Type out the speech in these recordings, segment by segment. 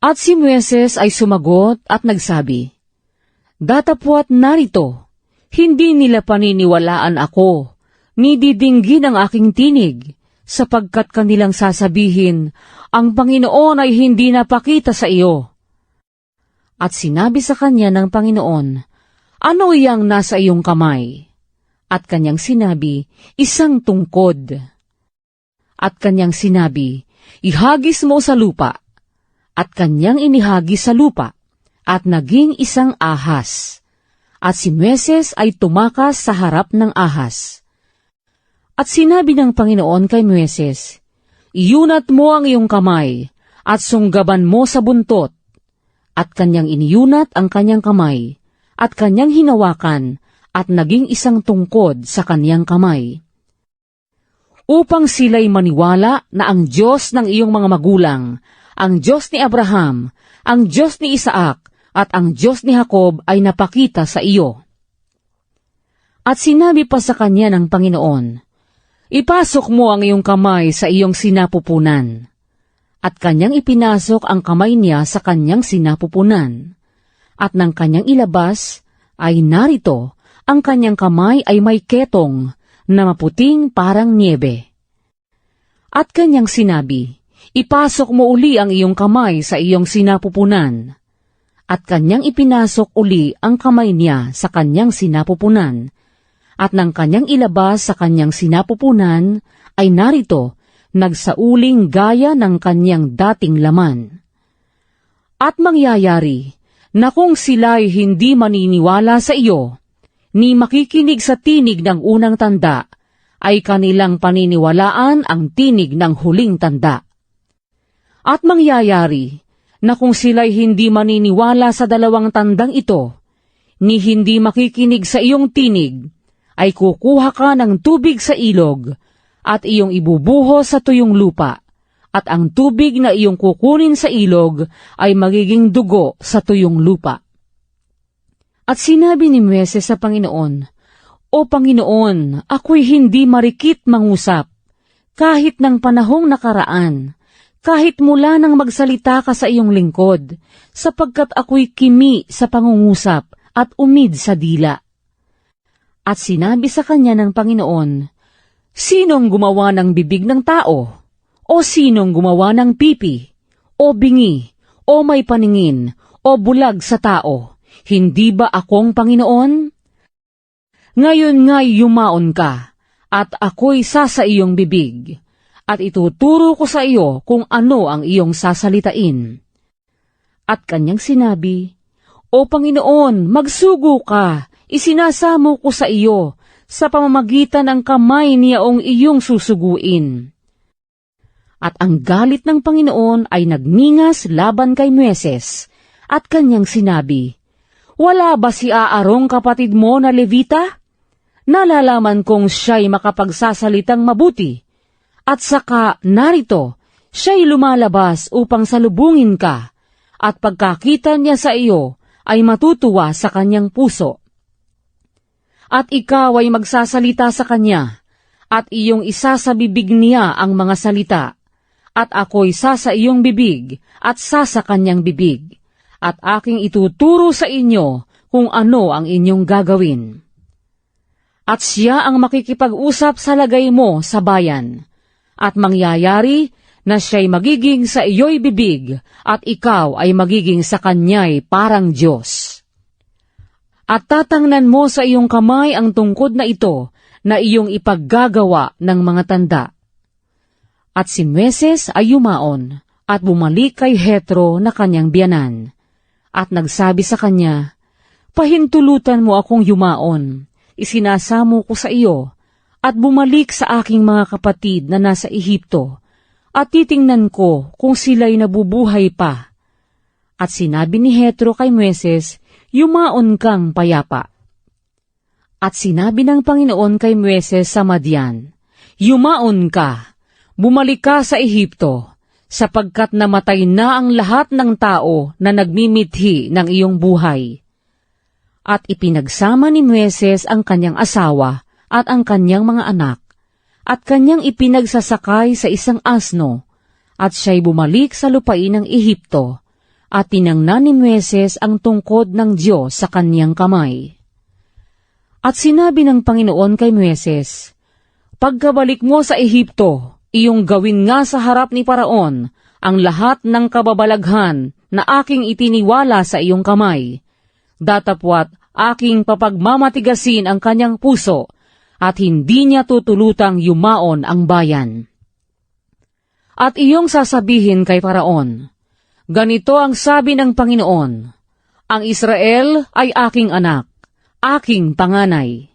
At si Moises ay sumagot at nagsabi, "Datapwat narito, hindi nila paniniwalaan ako, ni didinggin ang aking tinig, sapagkat kanilang sasabihin, ang Panginoon ay hindi napakita sa iyo." At sinabi sa kanya ng Panginoon, "Ano iyang nasa iyong kamay?" At kanyang sinabi, "Isang tungkod." At kanyang sinabi, "Ihagis mo sa lupa." At kanyang inihagis sa lupa, at naging isang ahas. At si Moises ay tumakas sa harap ng ahas. At sinabi ng Panginoon kay Moises, "Iyunat mo ang iyong kamay, at sunggaban mo sa buntot." At kanyang iniyunat ang kanyang kamay, at kanyang hinawakan, at naging isang tungkod sa kanyang kamay. Upang sila'y maniwala na ang Diyos ng iyong mga magulang, ang Diyos ni Abraham, ang Diyos ni Isaac, at ang Diyos ni Jacob ay napakita sa iyo. At sinabi pa sa kanya ng Panginoon, "Ipasok mo ang iyong kamay sa iyong sinapupunan." At kanyang ipinasok ang kamay niya sa kanyang sinapupunan. At nang kanyang ilabas, ay narito, ang kanyang kamay ay may ketong, na maputing parang niebe. At kanyang sinabi, "Ipasok mo uli ang iyong kamay sa iyong sinapupunan." At kanyang ipinasok uli ang kamay niya sa kanyang sinapupunan. At nang kanyang ilabas sa kanyang sinapupunan, ay narito, nagsauling gaya ng kanyang dating laman. At mangyayari, na kung sila'y hindi maniniwala sa iyo, ni makikinig sa tinig ng unang tanda, ay kanilang paniniwalaan ang tinig ng huling tanda. At mangyayari, na kung sila'y hindi maniniwala sa dalawang tandang ito, ni hindi makikinig sa iyong tinig, ay kukuha ka ng tubig sa ilog, at iyong ibubuhos sa tuyong lupa, at ang tubig na iyong kukunin sa ilog ay magiging dugo sa tuyong lupa. At sinabi ni Moises sa Panginoon, "O Panginoon, ako'y hindi marikit mangusap, kahit ng panahong nakaraan, kahit mula nang magsalita ka sa iyong lingkod, sapagkat ako'y kimi sa pangungusap at umid sa dila." At sinabi sa kanya ng Panginoon, "Sinong gumawa ng bibig ng tao? O sinong gumawa ng pipi? O bingi? O may paningin? O bulag sa tao? Hindi ba akong Panginoon? Ngayon nga'y yumaon ka, at ako'y sasa iyong bibig, at ituturo ko sa iyo kung ano ang iyong sasalitain." At kanyang sinabi, "O Panginoon, magsugo ka, isinasamo ko sa iyo, sa pamamagitan ng kamay niyaong iyong susuguin." At ang galit ng Panginoon ay nagningas laban kay Moises, at kanyang sinabi, "Wala ba si Aarong kapatid mo na Levita? Nalalaman kong siya'y makapagsasalitang mabuti, at saka narito, siya'y lumalabas upang salubungin ka, at pagkakita niya sa iyo ay matutuwa sa kanyang puso. At ikaw ay magsasalita sa kanya, at iyong isasabibig niya ang mga salita, at ako'y sasa iyong bibig, at sasa kanyang bibig, at aking ituturo sa inyo kung ano ang inyong gagawin. At siya ang makikipag-usap sa lagay mo sa bayan, at mangyayari na siya'y magiging sa iyo'y bibig, at ikaw ay magiging sa kanya'y parang Diyos. At tatangnan mo sa iyong kamay ang tungkod na ito, na iyong ipaggagawa ng mga tanda." At si Moises ay yumaon, at bumalik kay Jethro na kanyang biyanan, at nagsabi sa kanya, "Pahintulutan mo akong yumaon, isinasamo ko sa iyo, at bumalik sa aking mga kapatid na nasa Ehipto, at titingnan ko kung sila'y nabubuhay pa." At sinabi ni Jethro kay Moises, "Yumaon kang payapa." At sinabi ng Panginoon kay Moises sa Madian, "Yumaon ka, bumalik ka sa Ehipto, sapagkat namatay na ang lahat ng tao na nagmimithi ng iyong buhay." At ipinagsama ni Moises ang kanyang asawa at ang kanyang mga anak, at kanyang ipinagsasakay sa isang asno, at siya'y bumalik sa lupain ng Ehipto, at tinangnan ni Moises ang tungkod ng Diyos sa kaniyang kamay. At sinabi ng Panginoon kay Moises, "Pagkabalik mo sa Ehipto, iyong gawin nga sa harap ni Paraon ang lahat ng kababalaghan na aking itiniwala sa iyong kamay. Datapwat aking papagmamatigasin ang kanyang puso, at hindi niya tutulutang yumaon ang bayan. At iyong sasabihin kay Paraon, ganito ang sabi ng Panginoon, ang Israel ay aking anak, aking panganay.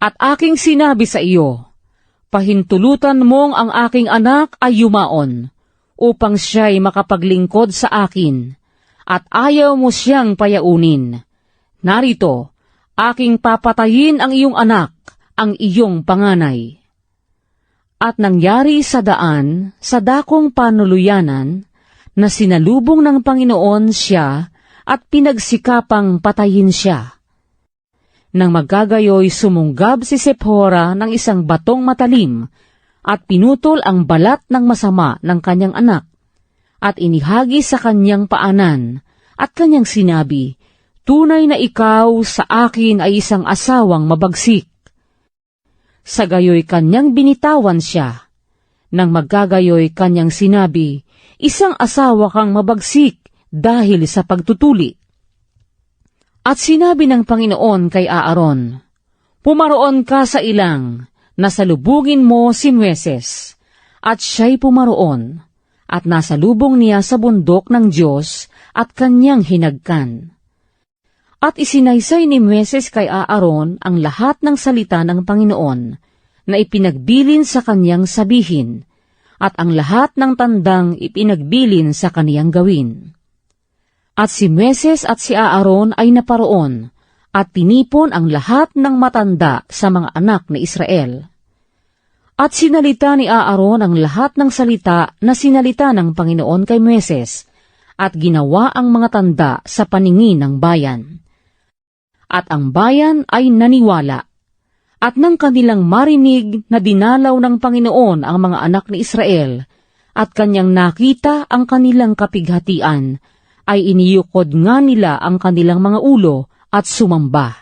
At aking sinabi sa iyo, pahintulutan mong ang aking anak ay yumaon, upang siya'y makapaglingkod sa akin, at ayaw mo siyang payaunin. Narito, aking papatayin ang iyong anak, ang iyong panganay." At nangyari sa daan, sa dakong panuluyanan, na sinalubong ng Panginoon siya at pinagsikapang patayin siya. Nang magagayoy sumunggab si Sephora ng isang batong matalim at pinutol ang balat ng masama ng kanyang anak at inihagi sa kanyang paanan at kanyang sinabi, "Tunay na ikaw sa akin ay isang asawang mabagsik." Sa gayoy kanyang binitawan siya. Nang magagayoy kanyang sinabi, "Isang asawa kang mabagsik dahil sa pagtutuli." At sinabi ng Panginoon kay Aaron, "Pumaroon ka sa ilang, nasalubungin mo si Moises." At siya'y pumaroon, at nasalubong niya sa bundok ng Diyos at kanyang hinagkan. At isinaysay ni Moises kay Aaron ang lahat ng salita ng Panginoon na ipinagbilin sa kanyang sabihin, at ang lahat ng tandang ipinagbilin sa kaniyang gawin. At si Moises at si Aaron ay naparoon, at tinipon ang lahat ng matanda sa mga anak ni Israel. At sinalita ni Aaron ang lahat ng salita na sinalita ng Panginoon kay Moises, at ginawa ang mga tanda sa paningin ng bayan. At ang bayan ay naniwala. At nang kanilang marinig na dinalaw ng Panginoon ang mga anak ni Israel, at kanyang nakita ang kanilang kapighatian, ay iniyukod nga nila ang kanilang mga ulo at sumamba.